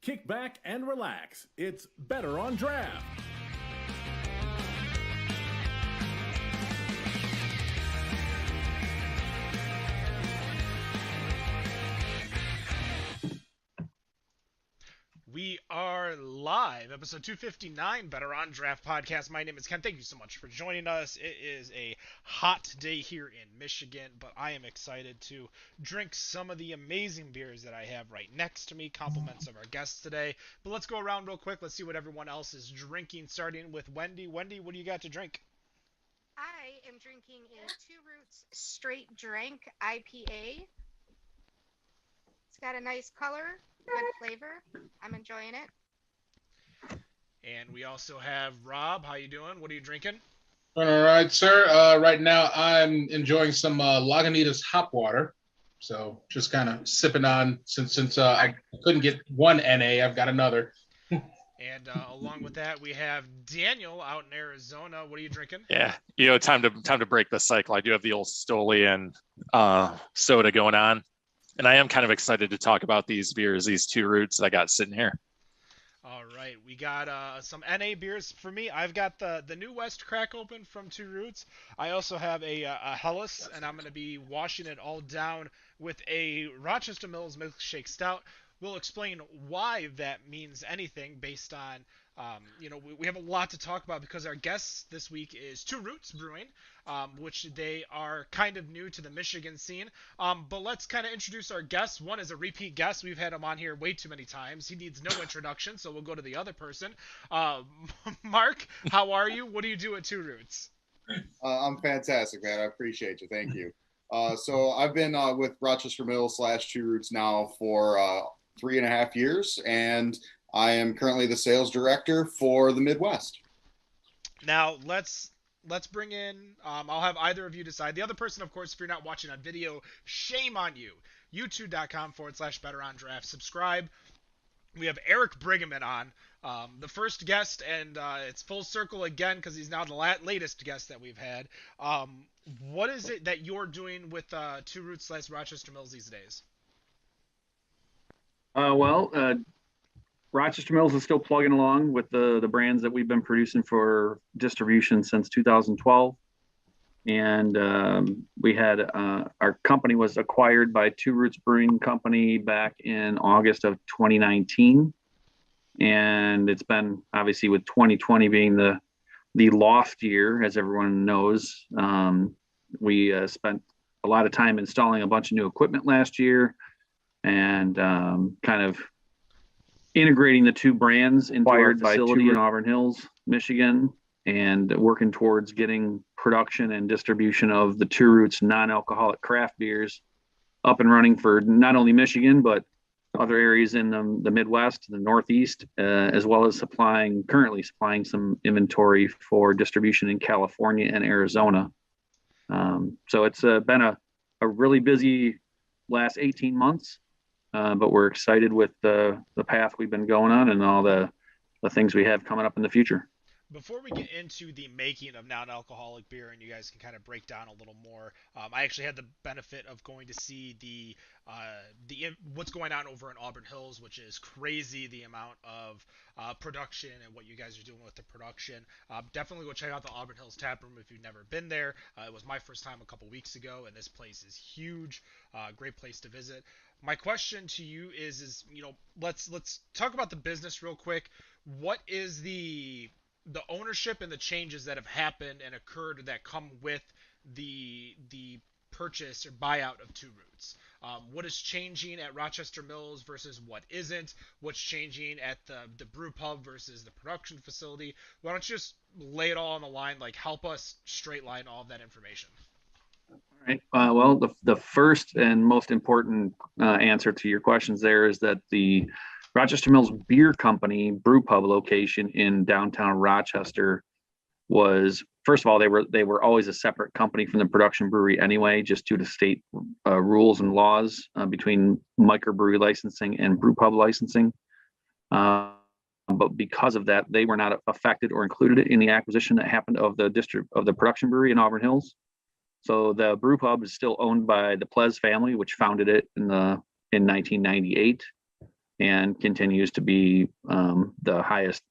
Kick back and relax. It's Better on Draft. We are live, episode 259, Better on Draft podcast. My name is Ken. Thank you so much for joining us. It is a hot day here in Michigan, but I am excited to drink some of the amazing beers that I have right next to me, compliments of our guests today. But let's go around real quick. Let's see what everyone else is drinking, starting with Wendy. Wendy, what do you got to drink? I am drinking a Two Roots Straight Drink IPA. It's got a nice color, good flavor. I'm enjoying it. And we also have Rob. How you doing? What are you drinking? All right, sir. Right now, I'm enjoying some Lagunitas hop water. So just kind of sipping on since I couldn't get one NA, I've got another. And along with that, we have Daniel out in Arizona. What are you drinking? Yeah, time to break the cycle. I do have the old Stoli and soda going on, and I am kind of excited to talk about these beers, these Two Roots that I got sitting here. All right, we got some NA beers for me. I've got the New West Crack Open from Two Roots. I also have a Helles, and I'm going to be washing it all down with a Rochester Mills Milkshake Stout. We'll explain why that means anything based on, we have a lot to talk about because our guest this week is Two Roots Brewing, which they are kind of new to the Michigan scene. But let's kind of introduce our guest. One is a repeat guest. We've had him on here way too many times. He needs no introduction, so we'll go to the other person. Mark, how are you? What do you do at Two Roots? I'm fantastic, man. I appreciate you. Thank you. So I've been with Rochester Mills / Two Roots now for 3.5 years, and I am currently the sales director for the Midwest. Now let's bring in. I'll have either of you decide. The other person, of course, if you're not watching on video, shame on you. YouTube.com/Better on Draft. Subscribe. We have Eric Briggeman on, the first guest, and it's full circle again because he's now the latest guest that we've had. What is it that you're doing with Two Roots / Rochester Mills these days? Rochester Mills is still plugging along with the brands that we've been producing for distribution since 2012. And we had our company was acquired by Two Roots Brewing Company back in August of 2019. And it's been obviously with 2020 being the lost year, as everyone knows. We spent a lot of time installing a bunch of new equipment last year and kind of integrating the two brands into our facility in Auburn Hills, Michigan, and working towards getting production and distribution of the Two Roots non-alcoholic craft beers up and running for not only Michigan, but other areas in the Midwest, the Northeast, as well as currently supplying some inventory for distribution in California and Arizona. So it's been a really busy last 18 months. But we're excited with the path we've been going on and all the things we have coming up in the future. Before we get into the making of non-alcoholic beer and you guys can kind of break down a little more, I actually had the benefit of going to see the what's going on over in Auburn Hills, which is crazy, the amount of production and what you guys are doing with the production. Definitely go check out the Auburn Hills tap room if you've never been there. It was my first time a couple weeks ago, and this place is huge. Great place to visit. My question to you is let's talk about the business real quick. What is the ownership and the changes that have happened and occurred that come with the purchase or buyout of Two Roots? What is changing at Rochester Mills versus what isn't? What's changing at the brew pub versus the production facility? Why don't you just lay it all on the line, help us straight line all of that information? All right. Well, the first and most important answer to your questions there is that the Rochester Mills Beer Company brew pub location in downtown Rochester was, first of all, they were always a separate company from the production brewery anyway, just due to state rules and laws between microbrewery licensing and brew pub licensing. But because of that, they were not affected or included in the acquisition that happened of the production brewery in Auburn Hills. So the brew pub is still owned by the Plez family, which founded it in 1998. and continues to be the highest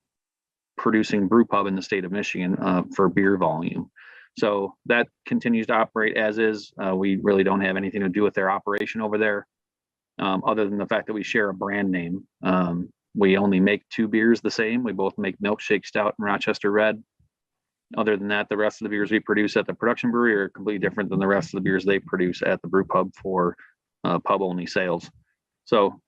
producing brew pub in the state of Michigan for beer volume. So that continues to operate as is. We really don't have anything to do with their operation over there, other than the fact that we share a brand name. We only make 2 beers the same. We both make Milkshake Stout and Rochester Red. Other than that, the rest of the beers we produce at the production brewery are completely different than the rest of the beers they produce at the brew pub for pub only sales. So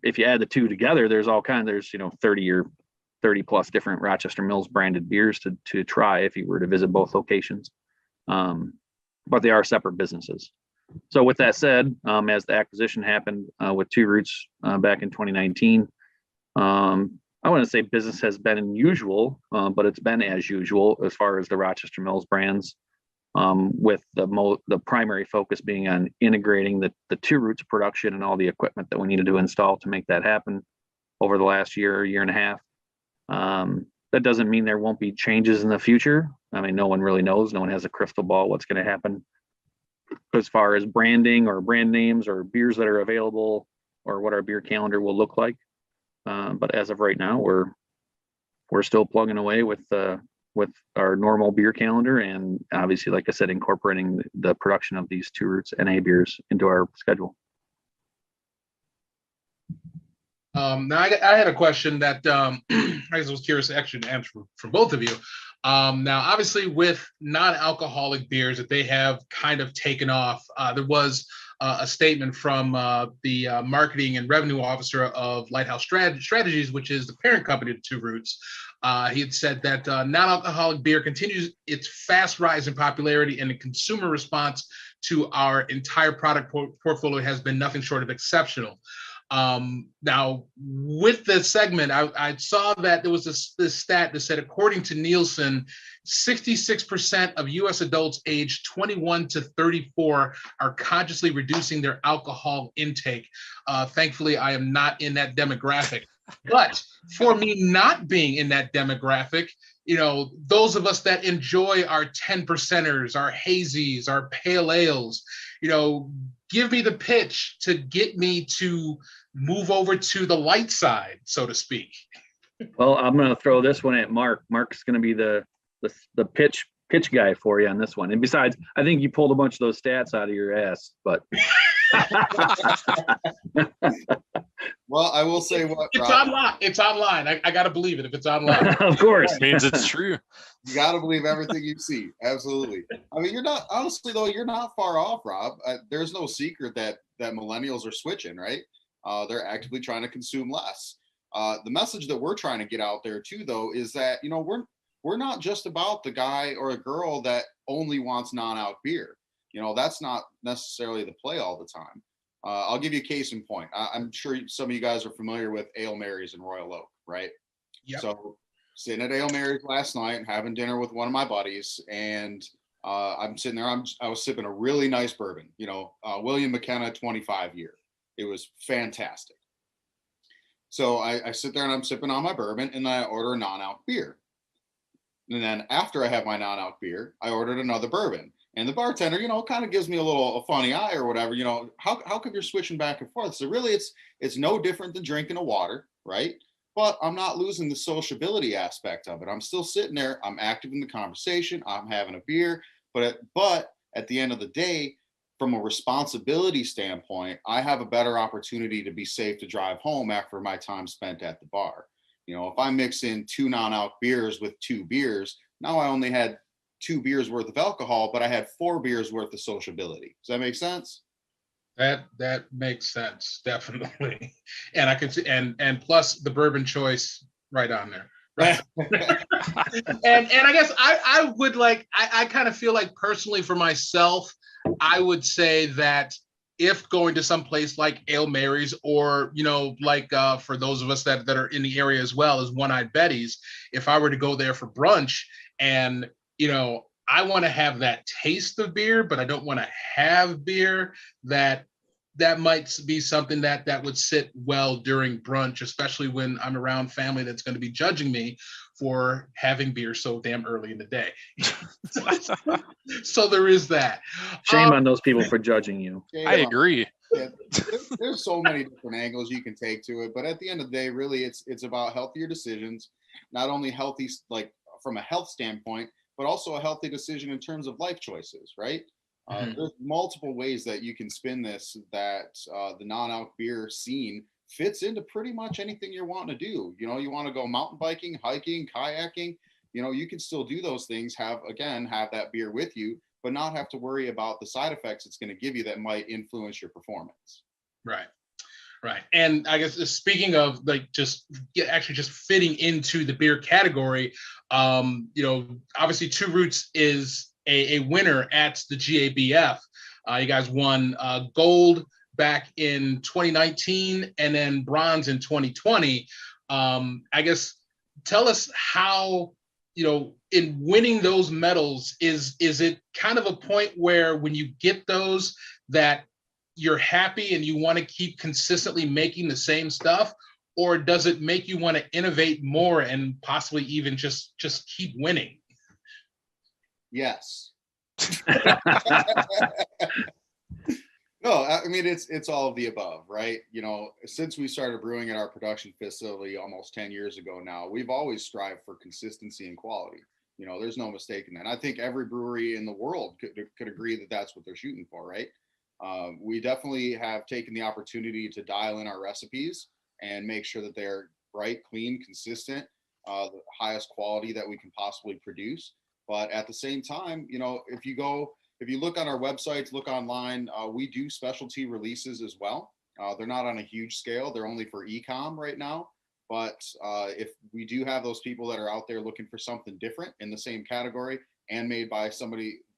if you add the 2 together, there's 30 plus different Rochester Mills branded beers to try if you were to visit both locations. But they are separate businesses. So with that said, as the acquisition happened with Two Roots back in 2019, I wouldn't say business has been unusual, but it's been as usual as far as the Rochester Mills brands, with the primary focus being on integrating the Two Roots production and all the equipment that we needed to install to make that happen over the last year and a half. That doesn't mean there won't be changes in the future. I mean, no one really knows. No one has a crystal ball what's going to happen as far as branding or brand names or beers that are available or what our beer calendar will look like. But as of right now, we're still plugging away with our normal beer calendar, and obviously, like I said, incorporating the production of these Two Roots NA beers into our schedule. Now I had a question that I was curious actually to answer from both of you. Now, obviously, with non-alcoholic beers that they have kind of taken off, there was a statement from the marketing and revenue officer of Lighthouse Strategies, which is the parent company of Two Roots. He had said that non-alcoholic beer continues its fast rise in popularity, and the consumer response to our entire product portfolio has been nothing short of exceptional. Now, with this segment, I saw that there was this stat that said, according to Nielsen, 66% of U.S. adults aged 21 to 34 are consciously reducing their alcohol intake. Thankfully, I am not in that demographic. But for me not being in that demographic, those of us that enjoy our 10%ers, our hazies, our pale ales, give me the pitch to get me to move over to the light side, so to speak. Well, I'm going to throw this one at Mark. Mark's going to be the pitch guy for you on this one. And besides, I think you pulled a bunch of those stats out of your ass, but. Well, I will say what it's online. It's online. I got to believe it if it's online. Of course. It means it's true. You got to believe everything you see. Absolutely. I mean, you're not far off, Rob. There's no secret that millennials are switching, right? They're actively trying to consume less. The message that we're trying to get out there too, though, is that, we're not just about the guy or a girl that only wants non-alc beer. That's not necessarily the play all the time. I'll give you a case in point. I'm sure some of you guys are familiar with Ale Mary's in Royal Oak, right? Yep. So sitting at Ale Mary's last night and having dinner with one of my buddies, and I'm sitting there, I was sipping a really nice bourbon, William McKenna 25 year. It was fantastic. So I sit there and I'm sipping on my bourbon, and then I order a non-alc beer. And then after I have my non-alc beer, I ordered another bourbon. And the bartender, kind of gives me a funny eye or whatever, how come you're switching back and forth? So really it's no different than drinking a water, right? But I'm not losing the sociability aspect of it. I'm still sitting there. I'm active in the conversation. I'm having a beer. But at the end of the day, from a responsibility standpoint, I have a better opportunity to be safe to drive home after my time spent at the bar. If I mix in 2 non-alc beers with 2 beers, now I only had 2 beers worth of alcohol, but I had 4 beers worth of sociability. Does that make sense? That makes sense, definitely. And I could see, and plus the bourbon choice right on there. Right. and I guess I would I kind of feel like personally for myself, I would say that if going to some place like Ale Mary's or, for those of us that are in the area as well as One Eyed Betty's, if I were to go there for brunch and I want to have that taste of beer, but I don't want to have beer, that might be something that would sit well during brunch, especially when I'm around family that's going to be judging me for having beer so damn early in the day. So there is that. Shame on those people for judging you. I agree. Yeah, there's so many different angles you can take to it, but at the end of the day, really, it's about healthier decisions. Not only healthy, like from a health standpoint, but also a healthy decision in terms of life choices, right? There's multiple ways that you can spin this. That the non-alc beer scene fits into pretty much anything you're wanting to do. You know, you want to go mountain biking, hiking, kayaking. You know, you can still do those things. Have that beer with you, but not have to worry about the side effects it's going to give you that might influence your performance. Right. Right. And I guess speaking of like just fitting into the beer category, you know, obviously Two Roots is a winner at the GABF. You guys won gold back in 2019 and then bronze in 2020. I guess tell us how, you know, in winning those medals, is it kind of a point where when you get those that you're happy and you want to keep consistently making the same stuff, or does it make you want to innovate more and possibly even just keep winning? Yes. No, I mean, it's all of the above, right? You know, since we started brewing at our production facility almost 10 years ago now, we've always strived for consistency and quality. You know, there's no mistake in that. And I think every brewery in the world could agree that that's what they're shooting for, right? We definitely have taken the opportunity to dial in our recipes and make sure that they're bright, clean, consistent, the highest quality that we can possibly produce. But at the same time, you know, if you look on our websites, look online, we do specialty releases as well. They're not on a huge scale. They're only for e-com right now. But if we do have those people that are out there looking for something different in the same category and made by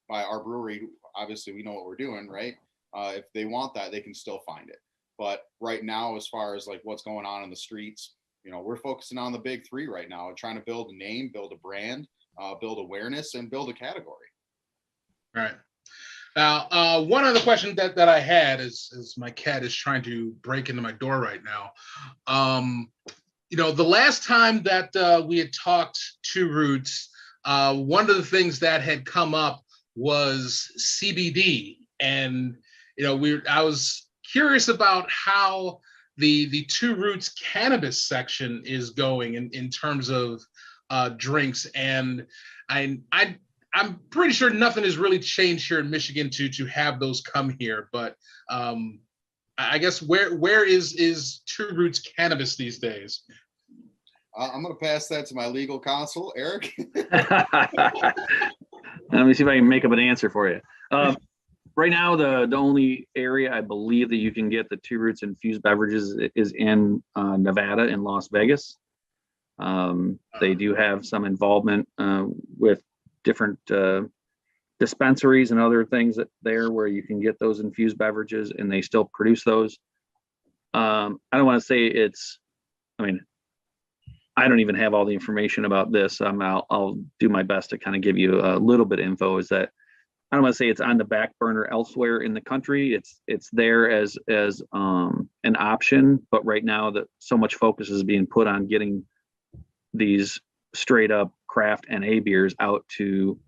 our brewery, obviously we know what we're doing, right? If they want that, they can still find it. But right now, as far as like what's going on in the streets, you know, we're focusing on the big three right now, trying to build a name, build a brand, build awareness, and build a category. All right. Now, one other question that I had is my cat is trying to break into my door right now. You know, the last time that we had talked Two Roots, one of the things that had come up was CBD, and you know, I was curious about how the Two Roots cannabis section is going in terms of drinks, and I'm pretty sure nothing has really changed here in Michigan to have those come here. But I guess where is Two Roots cannabis these days? I'm going to pass that to my legal counsel, Eric. Let me see if I can make up an answer for you. Right now, the only area I believe that you can get the Two Roots infused beverages is in Nevada, in Las Vegas. They do have some involvement with different dispensaries and other things there where you can get those infused beverages, and they still produce those. I don't want to say I don't even have all the information about this. I'll do my best to kind of give you a little bit of info. Is that I don't want to say it's on the back burner elsewhere in the country. It's there as an option, but right now that so much focus is being put on getting these straight up craft NA beers out to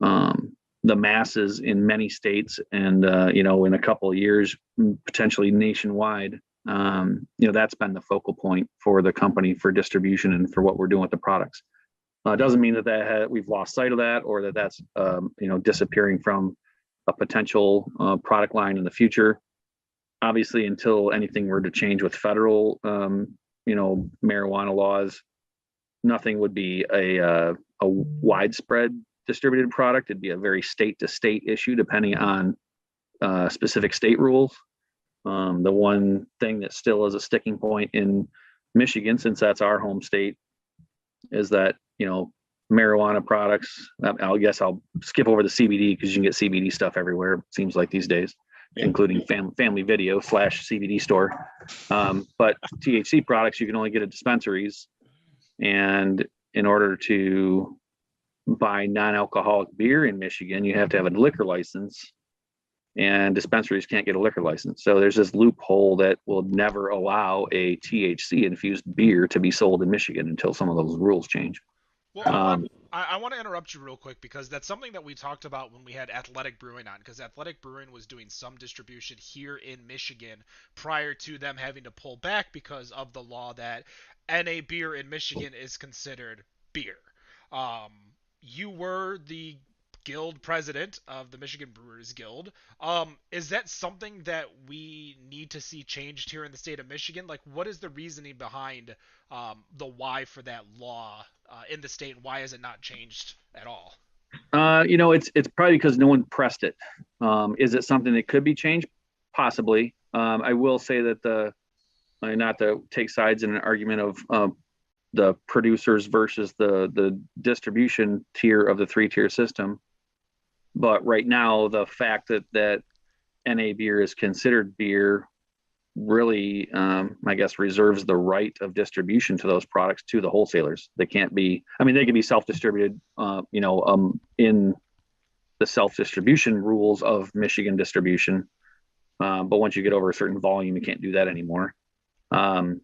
the masses in many states, and you know, in a couple of years, potentially nationwide. You know, that's been the focal point for the company for distribution and for what we're doing with the products. It doesn't mean that we've lost sight of that, or that's you know, disappearing from a potential product line in the future. Obviously, until anything were to change with federal you know, marijuana laws, nothing would be a widespread distributed product. It'd be a very state to state issue depending on specific state rules. The one thing that still is a sticking point in Michigan, since that's our home state, is that, you know, marijuana products, I guess I'll skip over the CBD because you can get CBD stuff everywhere, it seems like these days, including Family Video / CBD store. But THC products, you can only get at dispensaries. And in order to buy non-alcoholic beer in Michigan, you have to have a liquor license, and dispensaries can't get a liquor license. So there's this loophole that will never allow a THC infused beer to be sold in Michigan until some of those rules change. Well, I want to interrupt you real quick because that's something that we talked about when we had Athletic Brewing on, because Athletic Brewing was doing some distribution here in Michigan prior to them having to pull back because of the law that NA beer in Michigan is considered beer. You were the guild president of the Michigan Brewers Guild. Is that something that we need to see changed here in the state of Michigan? Like, what is the reasoning behind the why for that law in the state, and why is it not changed at all? It's probably because no one pressed it. Is it something that could be changed? Possibly. I will say that not to take sides in an argument of the producers versus the distribution tier of the 3-tier system. But right now, the fact that NA beer is considered beer really, I guess, reserves the right of distribution to those products to the wholesalers. They can't be, they can be self-distributed, in the self-distribution rules of Michigan distribution. But once you get over a certain volume, you can't do that anymore. But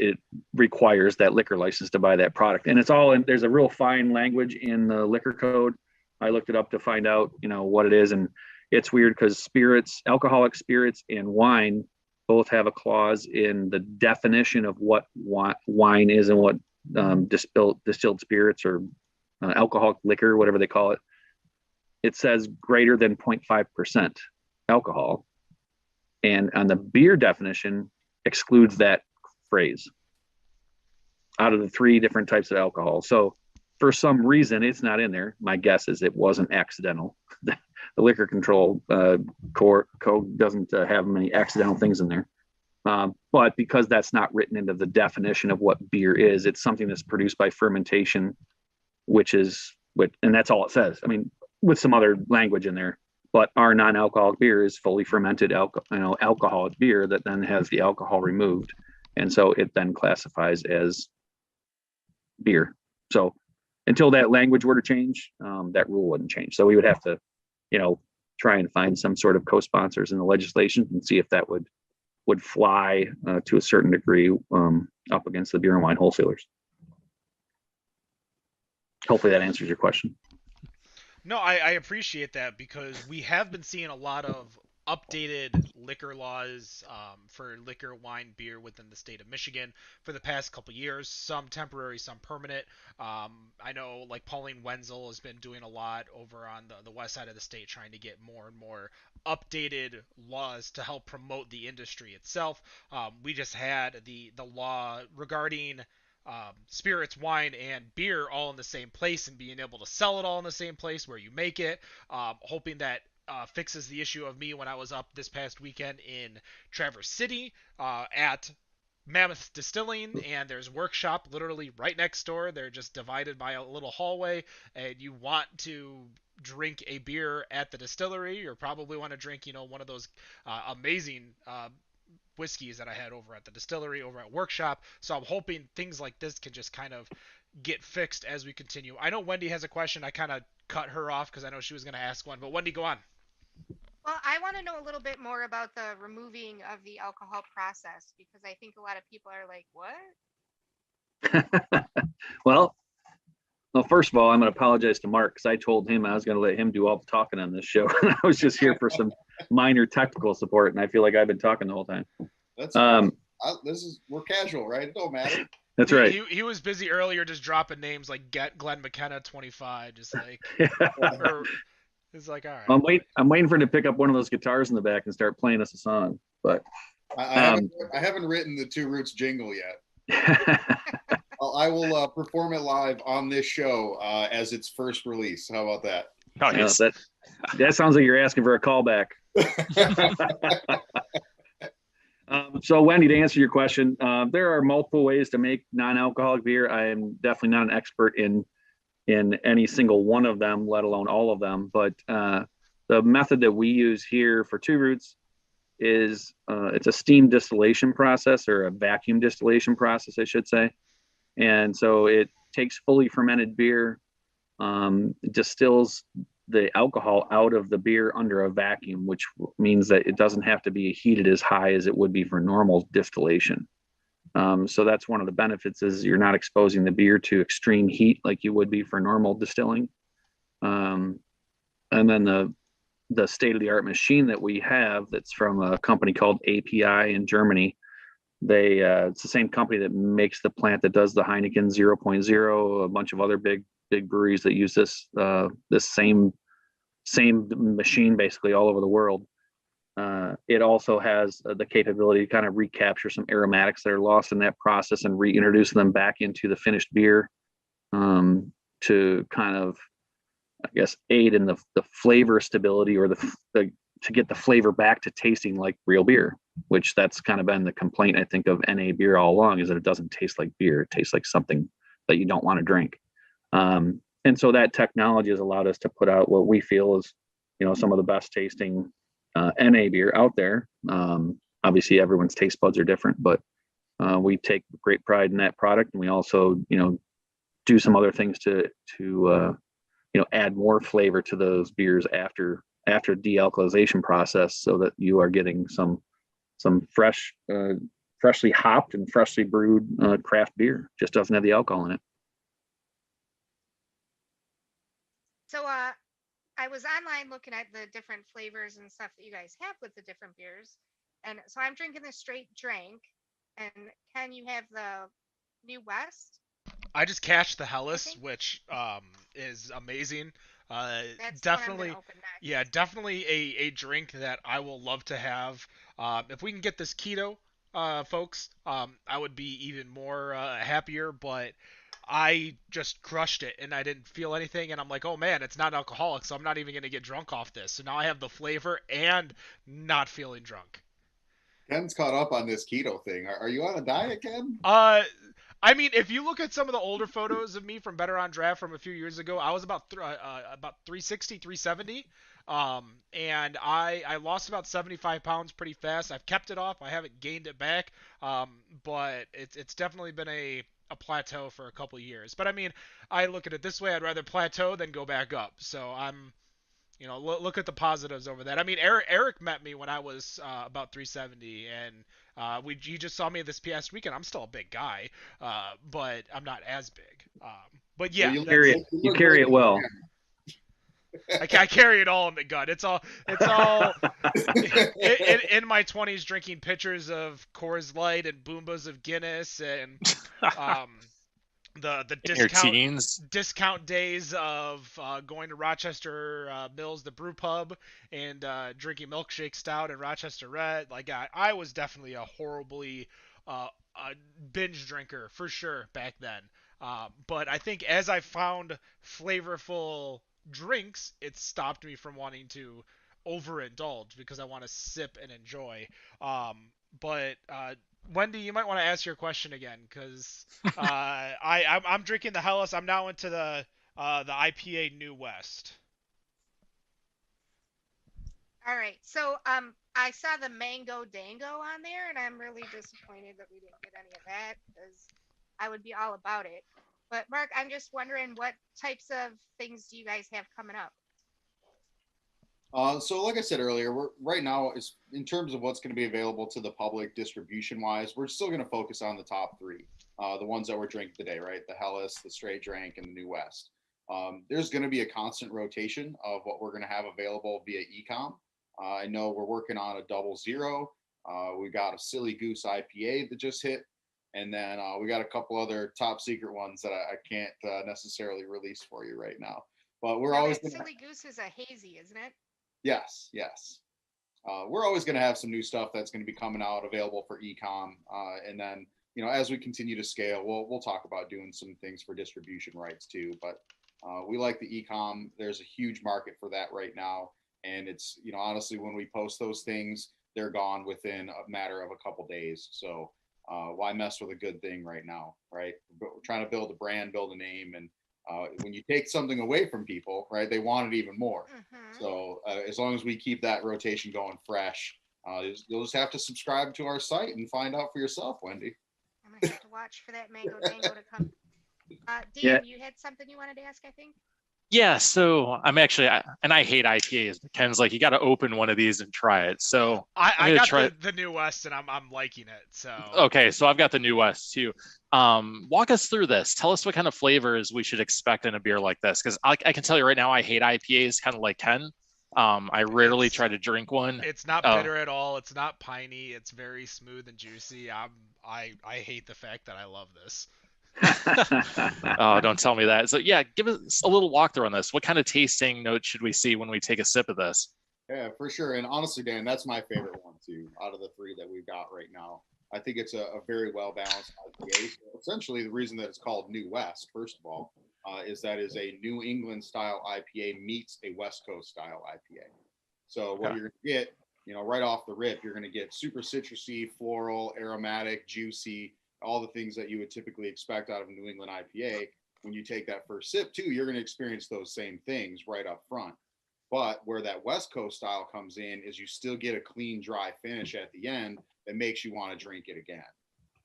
it requires that liquor license to buy that product. And it's all in, there's a real fine language in the liquor code. I looked it up to find out, what it is. And it's weird because spirits, alcoholic spirits and wine both have a clause in the definition of what wine is and what distilled spirits or alcoholic liquor, whatever they call it. It says greater than 0.5% alcohol. And on the beer definition excludes that phrase out of the 3 different types of alcohol. So for some reason, it's not in there. My guess is it wasn't accidental. The liquor control code doesn't have many accidental things in there. But because that's not written into the definition of what beer is, it's something that's produced by fermentation, and that's all it says. With some other language in there. But our non-alcoholic beer is fully fermented alcoholic beer that then has the alcohol removed. And so it then classifies as beer. So until that language were to change, that rule wouldn't change. So we would have to, try and find some sort of co-sponsors in the legislation and see if that would fly to a certain degree up against the beer and wine wholesalers. Hopefully that answers your question. No, I appreciate that because we have been seeing a lot of updated liquor laws for liquor, wine, beer within the state of Michigan for the past couple years, some temporary, some permanent. I know like Pauline Wenzel has been doing a lot over on the west side of the state trying to get more and more updated laws to help promote the industry itself. We just had the law regarding spirits, wine, and beer all in the same place and being able to sell it all in the same place where you make it, hoping that fixes the issue of me when I was up this past weekend in Traverse City at Mammoth Distilling, and there's a workshop literally right next door. They're just divided by a little hallway, and you want to drink a beer at the distillery or probably want to drink, one of those amazing whiskeys that I had over at the distillery, over at workshop. So I'm hoping things like this can just kind of get fixed as we continue. I know Wendy has a question. I kind of cut her off because I know she was going to ask one, but Wendy, go on. Well, I want to know a little bit more about the removing of the alcohol process because I think a lot of people are like, what? Well, first of all, I'm going to apologize to Mark because I told him I was going to let him do all the talking on this show. I was just here for some minor technical support, and I feel like I've been talking the whole time. That's we're casual, right? It don't matter. That's right. He was busy earlier just dropping names like Glenn McKenna 25, just like it's like, all right. I'm waiting for him to pick up one of those guitars in the back and start playing us a song. But I haven't written the Two Roots jingle yet. I will perform it live on this show as its first release. How about that? Nice. That sounds like you're asking for a callback. So Wendy, to answer your question, there are multiple ways to make non-alcoholic beer. I am definitely not an expert in any single one of them, let alone all of them. But the method that we use here for Two Roots is it's a steam distillation process, or a vacuum distillation process, I should say. And so it takes fully fermented beer, distills the alcohol out of the beer under a vacuum, which means that it doesn't have to be heated as high as it would be for normal distillation. So that's one of the benefits is you're not exposing the beer to extreme heat like you would be for normal distilling. And then the state-of-the-art machine that we have that's from a company called API in Germany. It's the same company that makes the plant that does the Heineken 0.0, a bunch of other big breweries that use this same machine basically all over the world. It also has the capability to kind of recapture some aromatics that are lost in that process and reintroduce them back into the finished beer, to kind of, I guess, aid in the flavor stability or to get the flavor back to tasting like real beer, which that's kind of been the complaint, I think, of NA beer all along, is that it doesn't taste like beer. It tastes like something that you don't want to drink. And so that technology has allowed us to put out what we feel is, some of the best tasting NA beer out there. Obviously everyone's taste buds are different, but we take great pride in that product. And we also, do some other things to add more flavor to those beers after dealcoholization process, so that you are getting some fresh, freshly hopped and freshly brewed craft beer. Just doesn't have the alcohol in it. So I was online looking at the different flavors and stuff that you guys have with the different beers. And so I'm drinking the straight drink. And Ken, you have the New West. I just cashed the Hellas, Okay. which is amazing. That's Definitely, the one I'm gonna open next. yeah, definitely a drink that I will love to have. If we can get this keto, folks, I would be even more happier. But I just crushed it, and I didn't feel anything. And I'm like, oh man, it's not alcoholic, so I'm not even gonna get drunk off this. So now I have the flavor and not feeling drunk. Ken's caught up on this keto thing. Are you on a diet, Ken? I mean, if you look at some of the older photos of me from Better on Draft from a few years ago, I was about 360, 370. And I lost about 75 pounds pretty fast. I've kept it off. I haven't gained it back. But it's definitely been a plateau for a couple years. But I mean, I look at it this way: I'd rather plateau than go back up. So I'm, look at the positives over that. I mean, Eric met me when I was about 370, and he just saw me this past weekend. I'm still a big guy, but I'm not as big. But yeah, Well, You carry it well. I carry it all in the gut. It's all in my 20s, drinking pitchers of Coors Light and Boombas of Guinness, and the In your teens. discount days of going to Rochester Mills, the brew pub, and drinking milkshake stout and Rochester Red. Like I was definitely a horribly a binge drinker for sure back then. But I think as I found flavorful drinks, it stopped me from wanting to overindulge because I want to sip and enjoy. But Wendy, you might want to ask your question again, because I'm drinking the Hellas. I'm now into the IPA New West. All right. So I saw the Mango Dango on there, and I'm really disappointed that we didn't get any of that, because I would be all about it. But Mark, I'm just wondering, what types of things do you guys have coming up? So like I said earlier, we're right now is in terms of what's going to be available to the public distribution wise, we're still going to focus on the top three, the ones that we're drinking today, right? The Hellas, the Straight Drink, and the New West. There's going to be a constant rotation of what we're going to have available via ecom. I know we're working on a 00. We got a Silly Goose IPA that just hit. And then we got a couple other top secret ones that I can't necessarily release for you right now. But we're always that Silly Goose is a hazy, isn't it? Yes. We're always going to have some new stuff that's going to be coming out available for ecom. And then, as we continue to scale, we'll talk about doing some things for distribution rights too. But we like the ecom. There's a huge market for that right now. And it's, honestly, when we post those things, they're gone within a matter of a couple days. So why mess with a good thing right now, right? We're trying to build a brand, build a name, and when you take something away from people, right, they want it even more. Mm-hmm. So as long as we keep that rotation going fresh, you'll just have to subscribe to our site and find out for yourself, Wendy. I'm gonna have to watch for that Mango Dango to come. Dan, Yeah. you had something you wanted to ask, I think? Yeah, so I'm actually, and I hate IPAs, but Ken's like, you got to open one of these and try it. So I'm I gonna got try. the New West, and I'm liking it. So Okay, so I've got the New West too. Walk us through this. Tell us what kind of flavors we should expect in a beer like this, because I can tell you right now, I hate IPAs, kind of like Ken. I rarely it's try to drink one. it's not Uh, bitter at all. It's not piney. It's very smooth and juicy. I hate the fact that I love this. oh, don't tell me that. So yeah, give us a little walkthrough on this. What kind of tasting notes should we see when we take a sip of this? Yeah, for sure. And honestly, Dan, that's my favorite one too, out of the three that we've got right now. I think it's a very well balanced IPA. So essentially, the reason that it's called New West, first of all, is that is a New England style IPA meets a West Coast style IPA. So what you're gonna get, right off the rip, you're gonna get super citrusy, floral, aromatic, juicy, all the things that you would typically expect out of a New England IPA. When you take that first sip too, you're gonna experience those same things right up front. But where that West Coast style comes in is you still get a clean, dry finish at the end that makes you want to drink it again.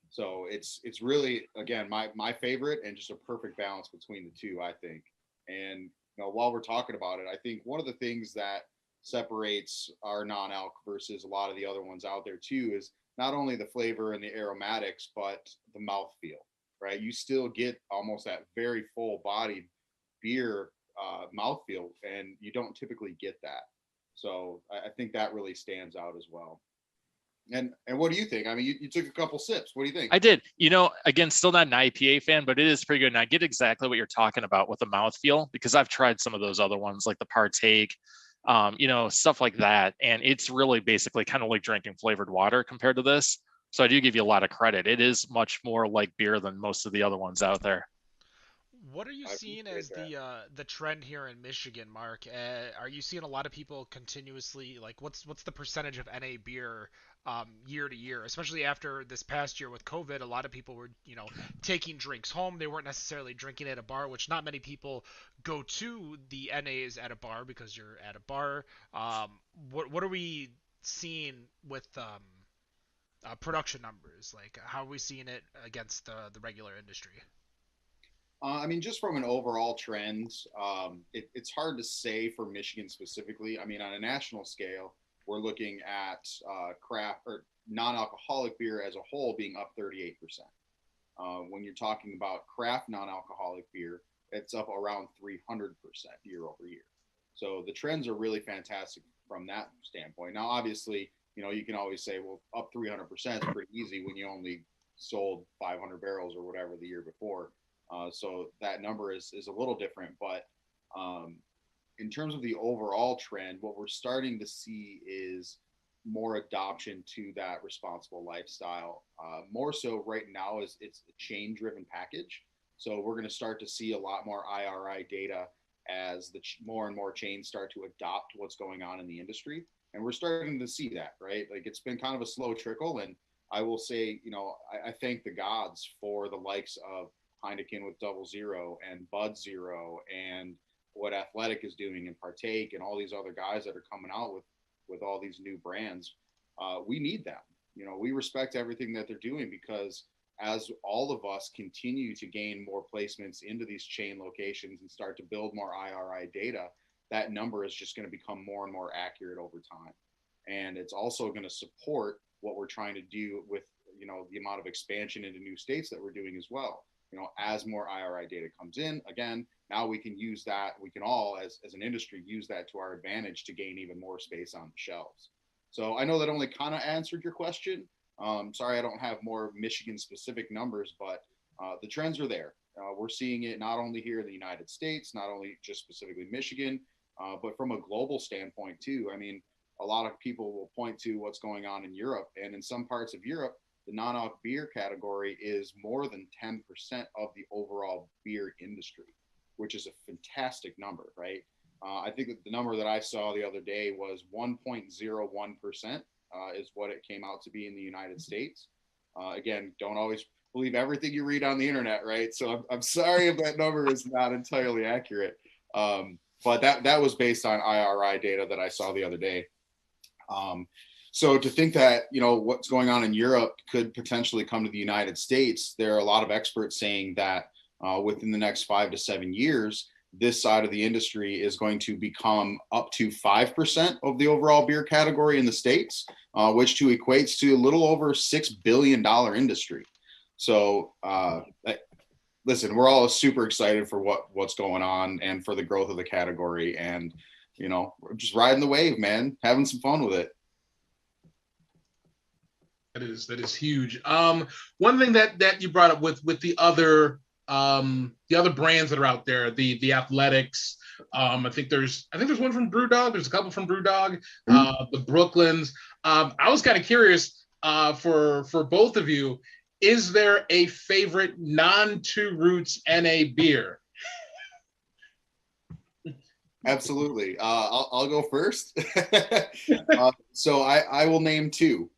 So it's really, again, my favorite, and just a perfect balance between the two, I think. And while we're talking about it, I think one of the things that separates our non-alc versus a lot of the other ones out there too is not only the flavor and the aromatics, but the mouthfeel, right? You still get almost that very full-bodied beer mouthfeel, and you don't typically get that. So I think that really stands out as well. And what do you think? I mean, you took a couple sips. What do you think? I did. Again, still not an IPA fan, but it is pretty good. And I get exactly what you're talking about with the mouthfeel, because I've tried some of those other ones like the Partake, stuff like that. And it's really basically kind of like drinking flavored water compared to this. So I do give you a lot of credit. It is much more like beer than most of the other ones out there. What are you seeing as the trend here in Michigan, Mark? Are you seeing a lot of people continuously, like, what's the percentage of NA beer year to year, especially after this past year with COVID? A lot of people were, taking drinks home. They weren't necessarily drinking at a bar, which not many people go to the NAs at a bar because you're at a bar. What are we seeing with production numbers? Like, how are we seeing it against the regular industry? I mean, just from an overall trend, it's hard to say for Michigan specifically. I mean, on a national scale, we're looking at craft or non-alcoholic beer as a whole being up 38%. When you're talking about craft non-alcoholic beer, it's up around 300% year over year. So the trends are really fantastic from that standpoint. Now, obviously, you can always say, well, up 300% is pretty easy when you only sold 500 barrels or whatever the year before. So that number is a little different, but in terms of the overall trend, what we're starting to see is more adoption to that responsible lifestyle. More so right now is it's a chain-driven package. So we're going to start to see a lot more IRI data as more and more chains start to adopt what's going on in the industry. And we're starting to see that, right? Like, it's been kind of a slow trickle. And I will say, I thank the gods for the likes of Heineken with Double Zero and Bud Zero, and what Athletic is doing and Partake, and all these other guys that are coming out with all these new brands. We need them. We respect everything that they're doing, because as all of us continue to gain more placements into these chain locations and start to build more IRI data, that number is just going to become more and more accurate over time. And it's also going to support what we're trying to do with, the amount of expansion into new states that we're doing as well. As more IRI data comes in, again, now we can use that. We can all, as an industry, use that to our advantage to gain even more space on the shelves. So I know that only kind of answered your question. Sorry, I don't have more Michigan specific numbers, but the trends are there. We're seeing it not only here in the United States, not only just specifically Michigan, but from a global standpoint too. I mean, a lot of people will point to what's going on in Europe, and in some parts of Europe, the non-alc beer category is more than 10% of the overall beer industry, which is a fantastic number, right? I think that the number that I saw the other day was 1.01% is what it came out to be in the United States. Again, don't always believe everything you read on the internet, right? So I'm sorry if that number is not entirely accurate. But that was based on IRI data that I saw the other day. So to think that, what's going on in Europe could potentially come to the United States, there are a lot of experts saying that within the next 5 to 7 years, this side of the industry is going to become up to 5% of the overall beer category in the States, which equates to a little over $6 billion industry. So listen, we're all super excited for what's going on and for the growth of the category, and we're just riding the wave, man, having some fun with it. That is huge. One thing that you brought up with the other brands that are out there, the Athletics. I think there's one from BrewDog. There's a couple from BrewDog. The Brooklyns. I was kind of curious for both of you. Is there a favorite non-Two Roots NA beer? Absolutely. I'll go first. So I will name two,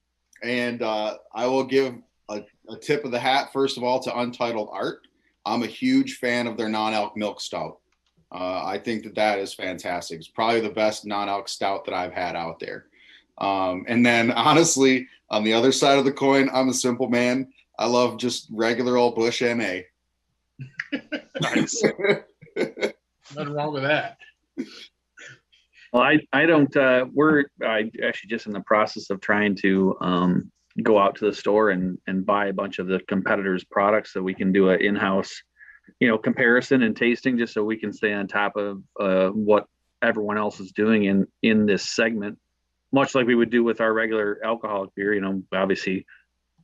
and I will give a tip of the hat first of all to Untitled Art. I'm a huge fan of their non-alc milk stout. I think that is fantastic. It's probably the best non-alc stout that I've had out there. And then honestly, on the other side of the coin, I'm a simple man. I love just regular old Busch NA. Nice. Nothing wrong with that. Well, I don't. We're actually just in the process of trying to go out to the store and buy a bunch of the competitors' products so we can do an in-house, comparison and tasting, just so we can stay on top of what everyone else is doing in this segment, much like we would do with our regular alcoholic beer. Obviously,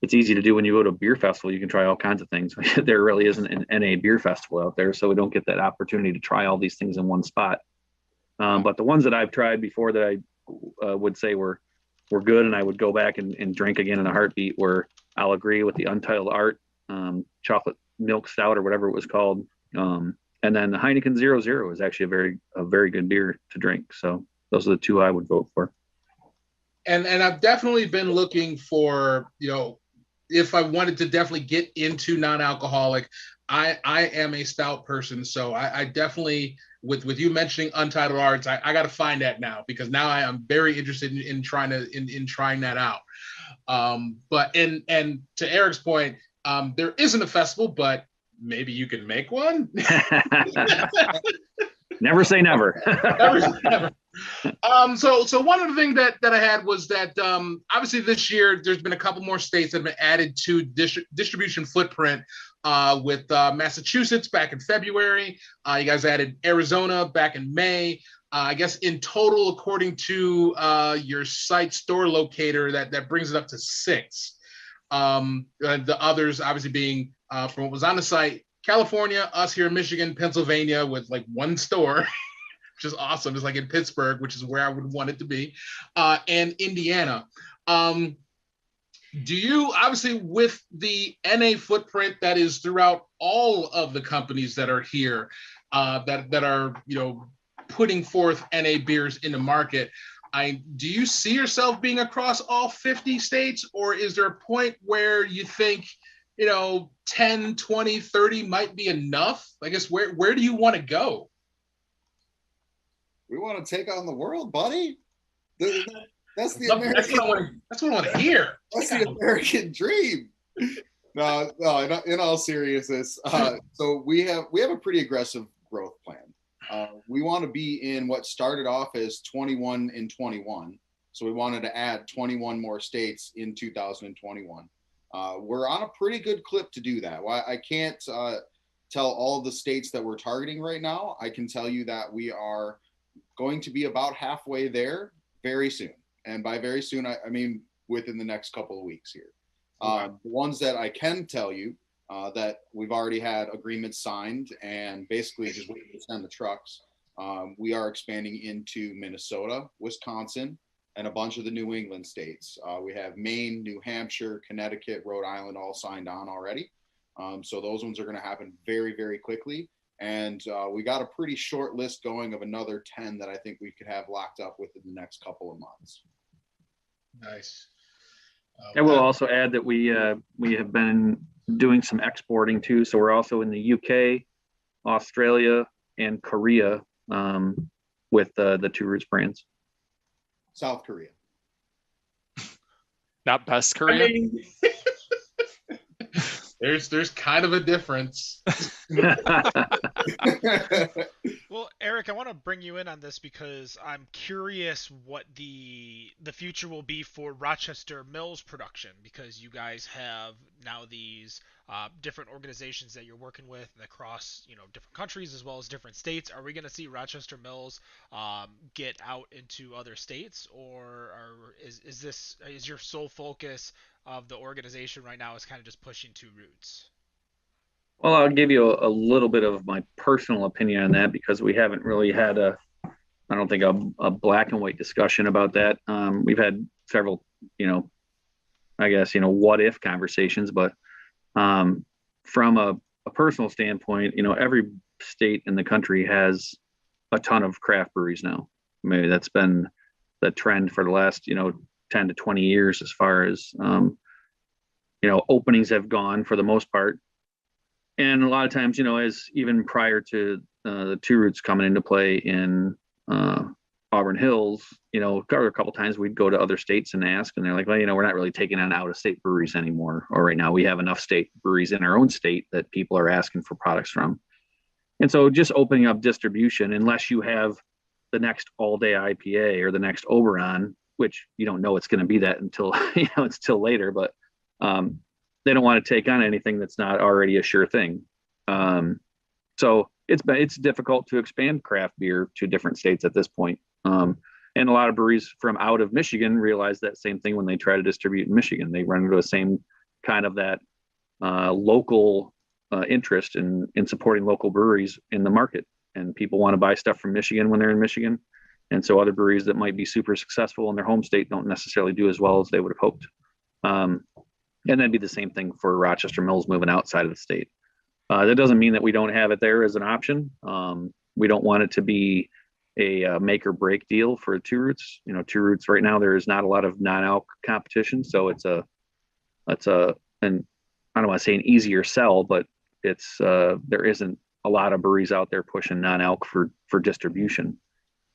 it's easy to do when you go to a beer festival. You can try all kinds of things. There really isn't an NA beer festival out there, so we don't get that opportunity to try all these things in one spot. But the ones that I've tried before that I would say were good and I would go back and drink again in a heartbeat were, I'll agree with the Untitled Art chocolate milk stout or whatever it was called. And then the Heineken 0.0 is actually a very good beer to drink. So those are the two I would vote for. And I've definitely been looking for, if I wanted to definitely get into non-alcoholic, I am a stout person. So I definitely, with you mentioning Untitled Arts, I got to find that now, because now I am very interested in trying that out. But and to Eric's point, there isn't a festival, but maybe you can make one. Never say never. Never say never. So one of the things that I had was that obviously this year there's been a couple more states that have been added to distribution footprint, with Massachusetts back in February. You guys added Arizona back in May. I guess in total, according to your site store locator, that brings it up to 6. The others obviously being from what was on the site, California, us here in Michigan, Pennsylvania with like one store, which is awesome. It's like in Pittsburgh, which is where I would want it to be, and Indiana. Do you, obviously with the NA footprint that is throughout all of the companies that are here, that are, putting forth NA beers in the market, do you see yourself being across all 50 states, or is there a point where you think, 10, 20, 30 might be enough? I guess where do you want to go? We want to take on the world, buddy. That's the American. That's what I want to hear. That's the American dream. No. In all seriousness, so we have a pretty aggressive growth plan. We want to be in what started off as 21 in 21. So we wanted to add 21 more states in 2021. We're on a pretty good clip to do that. Well, I can't tell all the states that we're targeting right now. I can tell you that we are going to be about halfway there very soon. And by very soon, I mean within the next couple of weeks here. The ones that I can tell you that we've already had agreements signed and basically just waiting to send the trucks. We are expanding into Minnesota, Wisconsin, and a bunch of the New England states. We have Maine, New Hampshire, Connecticut, Rhode Island all signed on already. So those ones are going to happen very, very quickly. And we got a pretty short list going of another 10 that I think we could have locked up within the next couple of months. Nice. I will also add that we have been doing some exporting too. So we're also in the UK, Australia, and Korea with the Two Roots brands. South Korea. Not best Korea. There's kind of a difference. Well, Eric, I want to bring you in on this because I'm curious what the future will be for Rochester Mills production, because you guys have now these different organizations that you're working with across different countries as well as different states. Are we going to see Rochester Mills get out into other states, or is your sole focus of the organization right now is kind of just pushing two roots? Well, I'll give you little bit of my personal opinion on that because we haven't really had I don't think a black and white discussion about that. We've had several, I guess, what if conversations, but from a personal standpoint, every state in the country has a ton of craft breweries now. Maybe that's been the trend for the last, 10 to 20 years as far as, openings have gone for the most part. And a lot of times, as even prior to the Two Roots coming into play in Auburn Hills, a couple times we'd go to other states and ask, and they're like, well, we're not really taking on out-of-state breweries anymore. Or right now we have enough state breweries in our own state that people are asking for products from. And so just opening up distribution, unless you have the next all-day IPA or the next Oberon, which you don't know it's going to be that until, it's till later, but they don't want to take on anything that's not already a sure thing. So it's difficult to expand craft beer to different states at this point. And a lot of breweries from out of Michigan realize that same thing when they try to distribute in Michigan. They run into the same kind of that local interest in supporting local breweries in the market. And people want to buy stuff from Michigan when they're in Michigan. And so other breweries that might be super successful in their home state don't necessarily do as well as they would have hoped. And that'd be the same thing for Rochester Mills moving outside of the state. That doesn't mean that we don't have it there as an option. We don't want it to be a make or break deal for Two Roots. Two Roots right now, there is not a lot of non-alc competition. So and I don't want to say an easier sell, but there isn't a lot of breweries out there pushing non-alc for distribution,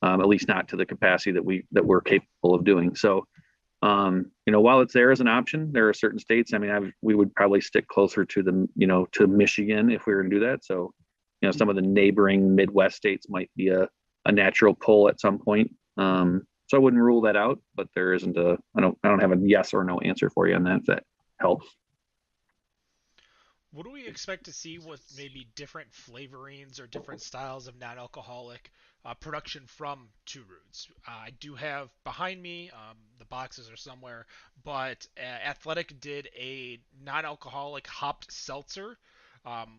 at least not to the capacity that we're capable of doing. So, while it's there as an option, there are certain states. I mean, we would probably stick closer to to Michigan if we were to do that. So, some of the neighboring Midwest states might be a natural pull at some point. So I wouldn't rule that out, but there isn't I don't have a yes or no answer for you on that, if that helps. What do we expect to see with maybe different flavorings or different styles of non-alcoholic production from Two Roots? I do have behind me, the boxes are somewhere, but Athletic did a non-alcoholic hopped seltzer,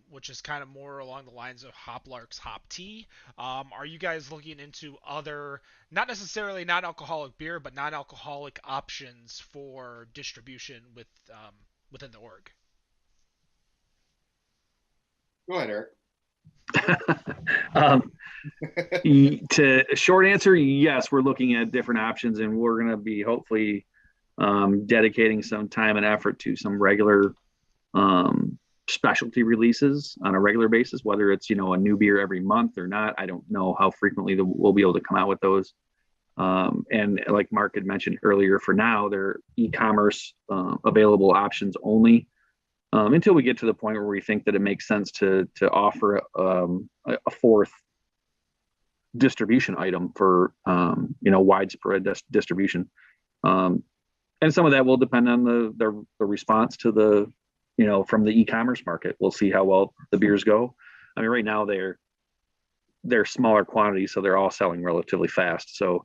which is kind of more along the lines of Hoplark's Hop Tea. Are you guys looking into other, not necessarily non-alcoholic beer, but non-alcoholic options for distribution within the org? Go ahead, Eric. To short answer, yes, we're looking at different options, and we're going to be hopefully dedicating some time and effort to some regular specialty releases on a regular basis, whether it's a new beer every month or not. I don't know how frequently we'll be able to come out with those. And like Mark had mentioned earlier, for now they're e-commerce available options only. Until we get to the point where we think that it makes sense to offer a fourth distribution item for widespread distribution, and some of that will depend on the response to from the e-commerce market. We'll see how well the beers go. I mean, right now they're smaller quantities, so they're all selling relatively fast. So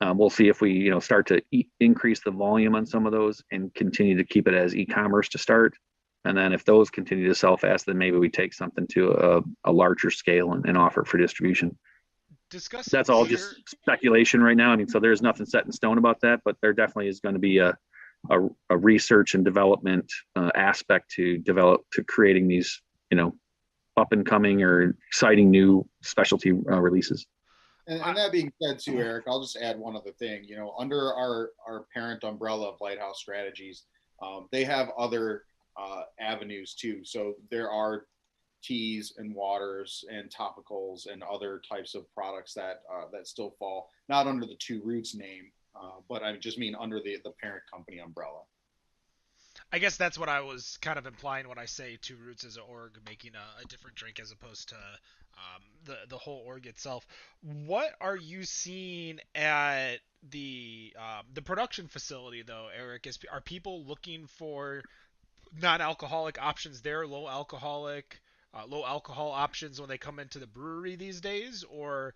we'll see if we start to increase the volume on some of those and continue to keep it as e-commerce to start. And then if those continue to sell fast, then maybe we take something to a larger scale and offer it for distribution. That's all just speculation right now. I mean, so there's nothing set in stone about that, but there definitely is going to be a research and development aspect to creating these, up and coming or exciting new specialty releases. And that being said too, Eric, I'll just add one other thing. Under our parent umbrella of Lighthouse Strategies, they have other avenues too. So there are teas and waters and topicals and other types of products that still fall not under the Two Roots name, but I just mean under the parent company umbrella. I guess that's what I was kind of implying when I say Two Roots as an org making a different drink as opposed to the whole org itself. What are you seeing at the production facility though, Eric? Are people looking for non-alcoholic options there, low alcohol options when they come into the brewery these days, or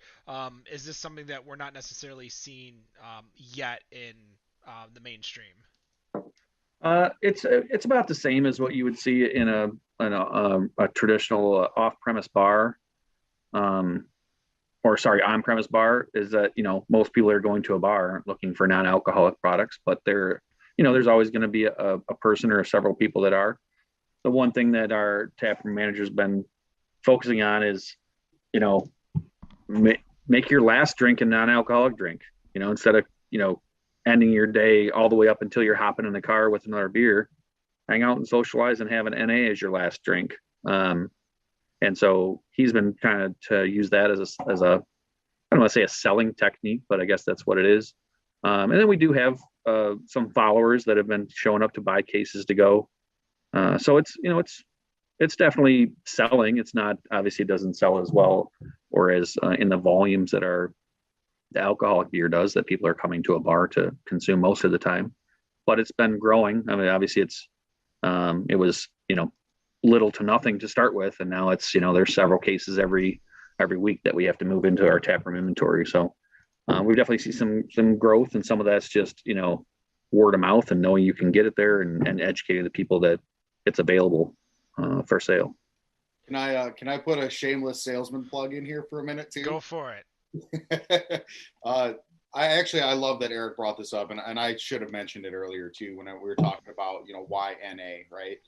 is this something that we're not necessarily seeing yet in the mainstream? It's about the same as what you would see in a traditional off-premise bar, or sorry, on-premise bar. Is that most people are going to a bar looking for non-alcoholic products, but there's always going to be a person or several people that are. The one thing that our taproom manager's been focusing on is, make your last drink a non-alcoholic drink. Instead of ending your day all the way up until you're hopping in the car with another beer, hang out and socialize and have an NA as your last drink. And so he's been kind of to use that as a I don't want to say a selling technique, but I guess that's what it is. And then we do have some followers that have been showing up to buy cases to go. So it's definitely selling. It's not, obviously it doesn't sell as well or as in the volumes that the alcoholic beer does, that people are coming to a bar to consume most of the time, but it's been growing. I mean, obviously it was, little to nothing to start with. And now it's, there's several cases every week that we have to move into our taproom inventory. So we definitely see some growth, and some of that's just, word of mouth and knowing you can get it there and educating the people that it's available for sale. Can I put a shameless salesman plug in here for a minute too? Go for it. I love that Eric brought this up, and I should have mentioned it earlier too when we were talking about why NA, right?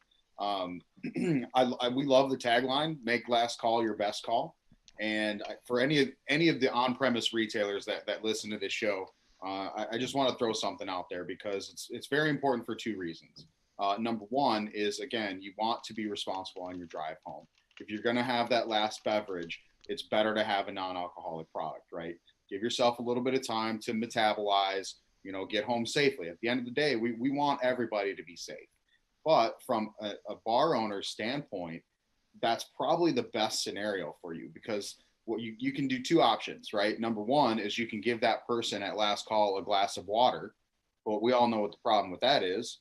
We love the tagline, make last call your best call. And for any of the on-premise retailers that listen to this show, I just want to throw something out there because it's very important for two reasons. Number one is, again, you want to be responsible on your drive home. If you're going to have that last beverage, it's better to have a non-alcoholic product, right? Give yourself a little bit of time to metabolize, get home safely. At the end of the day, we want everybody to be safe. But from a bar owner's standpoint, that's probably the best scenario for you, because what you can do two options, right? Number one is you can give that person at last call a glass of water. But we all know what the problem with that is.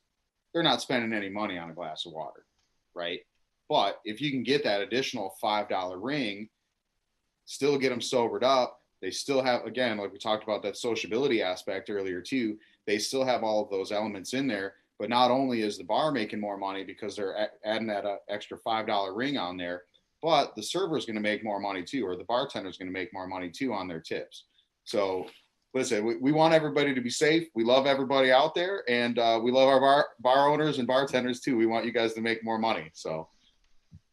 They're not spending any money on a glass of water, right? But if you can get that additional $5 ring, still get them sobered up, they still have, again, like we talked about that sociability aspect earlier too, they still have all of those elements in there. But not only is the bar making more money because they're adding that extra $5 ring on there, but the server is going to make more money too, or the bartender is going to make more money too on their tips. So listen, we want everybody to be safe. We love everybody out there, and we love our bar owners and bartenders too. We want you guys to make more money. So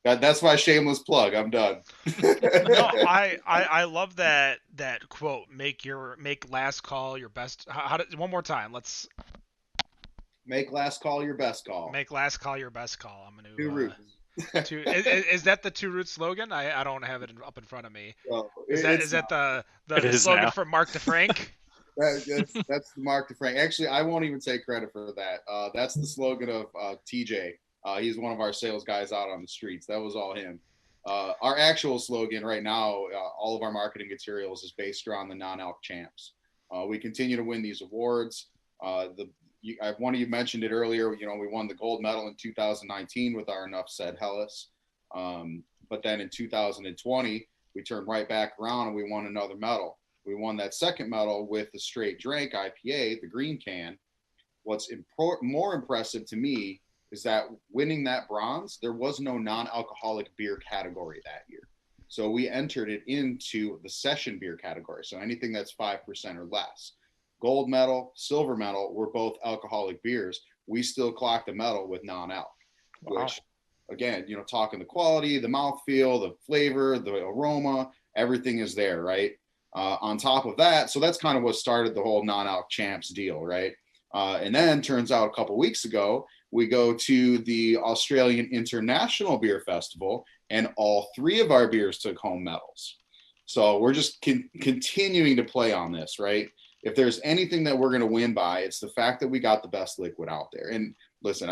that's my shameless plug. I'm done. No, I love that quote. Make last call your best. One more time. Let's make last call your best call. Make last call your best call. I'm gonna Two Roots. Is that the Two Roots slogan? I don't have it up in front of me. Well, is that the slogan now. from Mark DeFrank? That's the Mark DeFrank. Actually, I won't even take credit for that. That's the slogan of TJ. He's one of our sales guys out on the streets. That was all him. Our actual slogan right now, all of our marketing materials is based around the non-alc champs. We continue to win these awards. One of you mentioned it earlier. We won the gold medal in 2019 with our Enough Said Hellas. But then in 2020, we turned right back around and we won another medal. We won that second medal with the straight drink IPA, the green can. What's more impressive to me is that winning that bronze, there was no non-alcoholic beer category that year. So we entered it into the session beer category. So anything that's 5% or less. Gold medal, silver medal were both alcoholic beers. We still clocked the medal with non-alc, which again, talking the quality, the mouthfeel, the flavor, the aroma, everything is there, right? On top of that, so that's kind of what started the whole non-alc champs deal, right? And then turns out a couple weeks ago, we go to the Australian International Beer Festival, and all three of our beers took home medals. So we're just continuing to play on this, right? If there's anything that we're going to win by, it's the fact that we got the best liquid out there. And listen,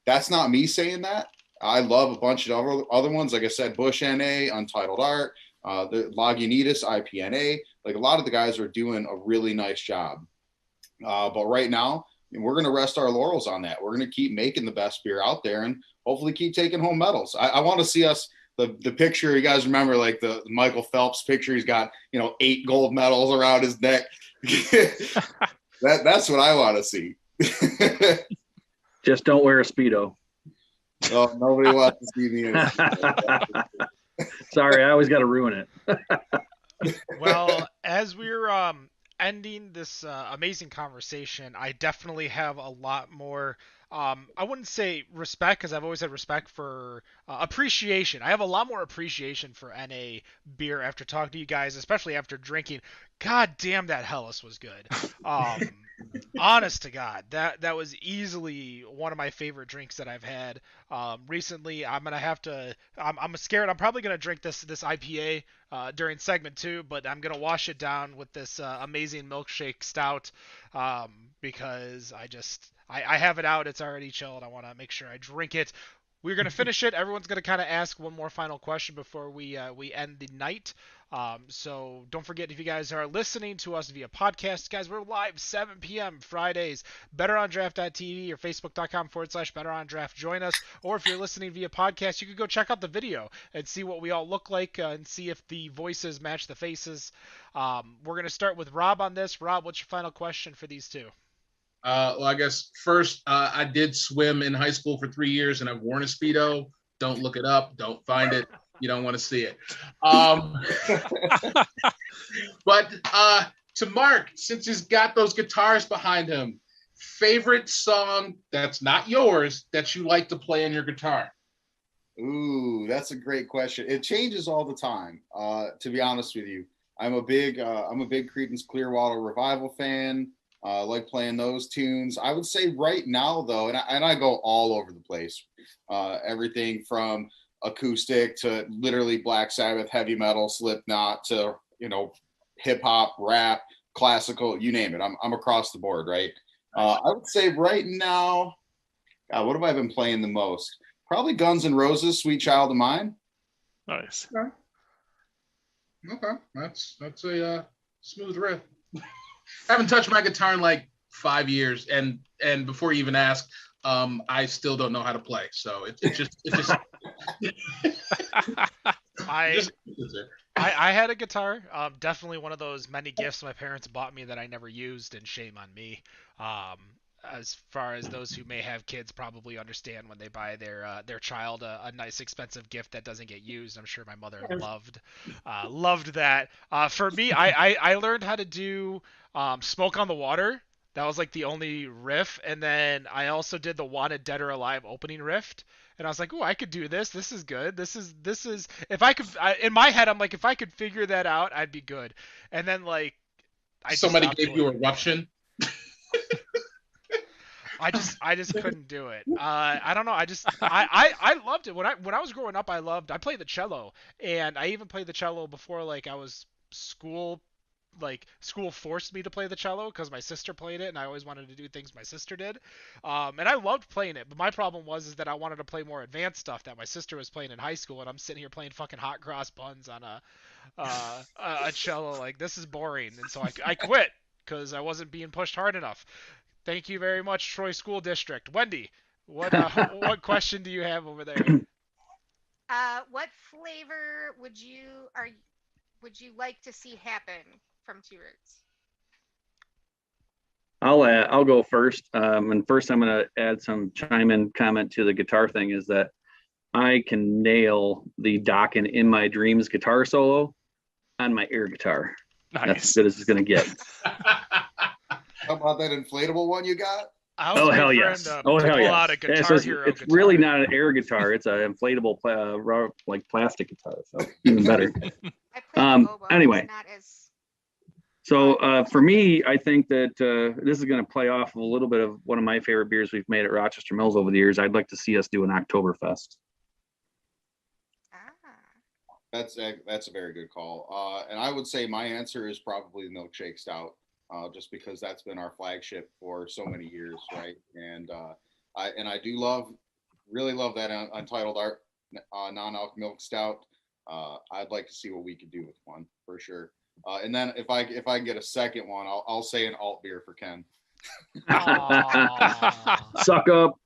That's not me saying that. I love a bunch of other ones. Like I said, Bush NA, Untitled Art, the Lagunitas IPNA. Like a lot of the guys are doing a really nice job. But right now, we're going to rest our laurels on that. We're going to keep making the best beer out there and hopefully keep taking home medals. I want to see us, the picture, you guys remember like the Michael Phelps picture, he's got, 8 gold medals around his neck. That's what I want to see. Just don't wear a Speedo. Oh, nobody wants to see me in a Speedo. Sorry, I always got to ruin it. Well, as we're ending this amazing conversation, I definitely have a lot more. I wouldn't say respect, because I've always had respect for appreciation. I have a lot more appreciation for NA beer after talking to you guys, especially after drinking. God damn, that Hellas was good. Honest to God, that was easily one of my favorite drinks that I've had recently. I'm scared. I'm probably gonna drink this IPA during segment 2, but I'm gonna wash it down with this amazing milkshake stout because I have it out. It's already chilled. I want to make sure I drink it. We're going to finish it. Everyone's going to kind of ask one more final question before we end the night. So don't forget, if you guys are listening to us via podcast, guys, we're live 7 p.m. Fridays. BetterOnDraft.tv or Facebook.com/BetterOnDraft. Join us. Or if you're listening via podcast, you can go check out the video and see what we all look like and see if the voices match the faces. We're going to start with Rob on this. Rob, what's your final question for these two? Well, I guess first, I did swim in high school for 3 years, and I've worn a Speedo. Don't look it up. Don't find it. You don't want to see it. But to Mark, since he's got those guitars behind him, favorite song that's not yours that you like to play on your guitar? Ooh, that's a great question. It changes all the time. To be honest with you, I'm a big Creedence Clearwater Revival fan. I like playing those tunes. I would say right now, though, and I go all over the place. Everything from acoustic to literally Black Sabbath, heavy metal, Slipknot to hip hop, rap, classical, you name it. I'm across the board, right? I would say right now, God, what have I been playing the most? Probably Guns N' Roses, "Sweet Child of Mine." Nice. Okay. That's a smooth riff. I haven't touched my guitar in like 5 years, and before you even ask, I still don't know how to play. So it just I had a guitar. Definitely one of those many gifts my parents bought me that I never used, and shame on me. As far as those who may have kids probably understand when they buy their child a nice expensive gift that doesn't get used. I'm sure my mother loved that. For me, I learned how to do Smoke on the Water. That was like the only riff, and then I also did the Wanted Dead or Alive opening riff. And I was like, "Oh, I could do this. This is good. This is if I could." In my head, I'm like, if I could figure that out, I'd be good. And then like, somebody gave you Eruption. I just couldn't do it. I don't know. I loved it when I was growing up. I played the cello, and I even played the cello before like I was school forced me to play the cello because my sister played it, and I always wanted to do things my sister did. And I loved playing it, but my problem was that I wanted to play more advanced stuff that my sister was playing in high school, and I'm sitting here playing fucking hot cross buns on a cello. Like, this is boring, and so I quit because I wasn't being pushed hard enough. Thank you very much, Troy School District. Wendy, what question do you have over there? What flavor would you like to see happen from Two Roots? I'll go first. And first, I'm going to add some chime-in comment to the guitar thing. Is that I can nail the Dokken in My Dreams guitar solo on my air guitar. Nice. That's as good as it's going to get. How about that inflatable one you got? Oh hell yes! Oh hell yes! It's really not an air guitar; it's an inflatable, like plastic guitar. So even better. Anyway, so for me, I think that this is going to play off a little bit of one of my favorite beers we've made at Rochester Mills over the years. I'd like to see us do an Oktoberfest. That's a very good call. And I would say my answer is probably the milkshake stout. Just because that's been our flagship for so many years, right? And I do love Really love that Untitled Art non-alc milk stout. I'd like to see what we could do with one for sure. And then if I can get a second one, I'll say an alt beer for Ken. Aw. Suck up.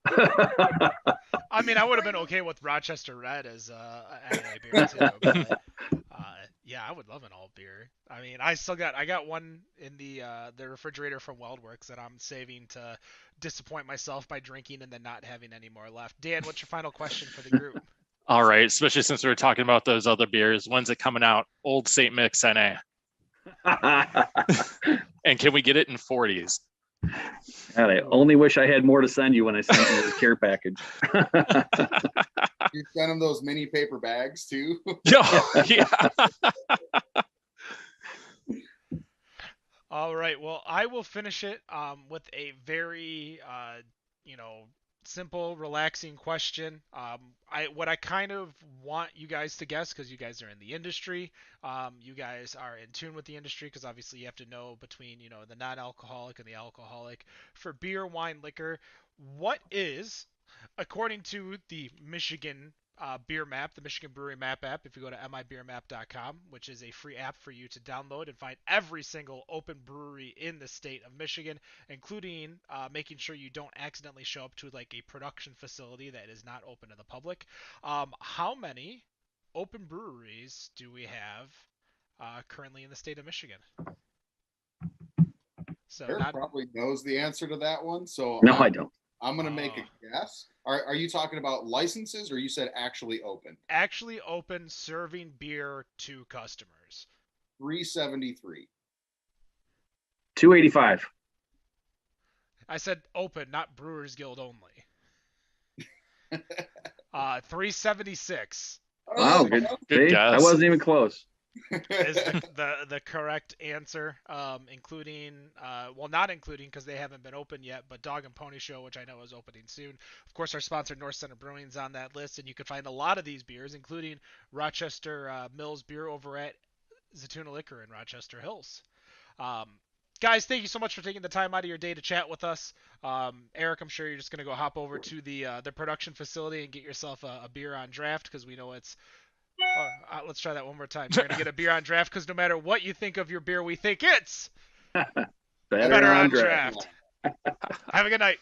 I mean, I would have been okay with Rochester Red as an AA beer too. But, yeah, I would love an alt beer. I mean, I got one in the refrigerator from Weldworks that I'm saving to disappoint myself by drinking and then not having any more left. Dan, what's your final question for the group? All right, especially since we were talking about those other beers. When's it coming out? Old St. Mix NA. And can we get it in 40s? God, I only wish I had more to send you when I sent you the care package. You send them those mini paper bags too. Yeah. All right. Well, I will finish it with a very, simple, relaxing question. What I kind of want you guys to guess, because you guys are in the industry, you guys are in tune with the industry, because obviously you have to know between, the non-alcoholic and the alcoholic. For beer, wine, liquor, what is, according to the Michigan beer map, the Michigan Brewery Map app, if you go to mibeermap.com, which is a free app for you to download and find every single open brewery in the state of Michigan, including making sure you don't accidentally show up to like a production facility that is not open to the public. How many open breweries do we have currently in the state of Michigan? So Eric probably knows the answer to that one. So No, I don't. I'm going to make a guess. Are you talking about licenses, or you said actually open? Actually open, serving beer to customers. 373. 285. I said open, not Brewers Guild only. 376 Wow, good. Good See, guess. I wasn't even close. is the correct answer, including, not including because they haven't been open yet, but Dog and Pony Show, which I know is opening soon. Of course, our sponsor North Center Brewing is on that list, and you can find a lot of these beers, including Rochester Mills beer over at Zatuna Liquor in Rochester Hills. Guys, thank you so much for taking the time out of your day to chat with us. Eric, I'm sure you're just going to go hop over to the production facility and get yourself a beer on draft, because we know it's let's try that one more time. You're going to get a beer on draft, because no matter what you think of your beer, we think it's Better on draft. Have a good night.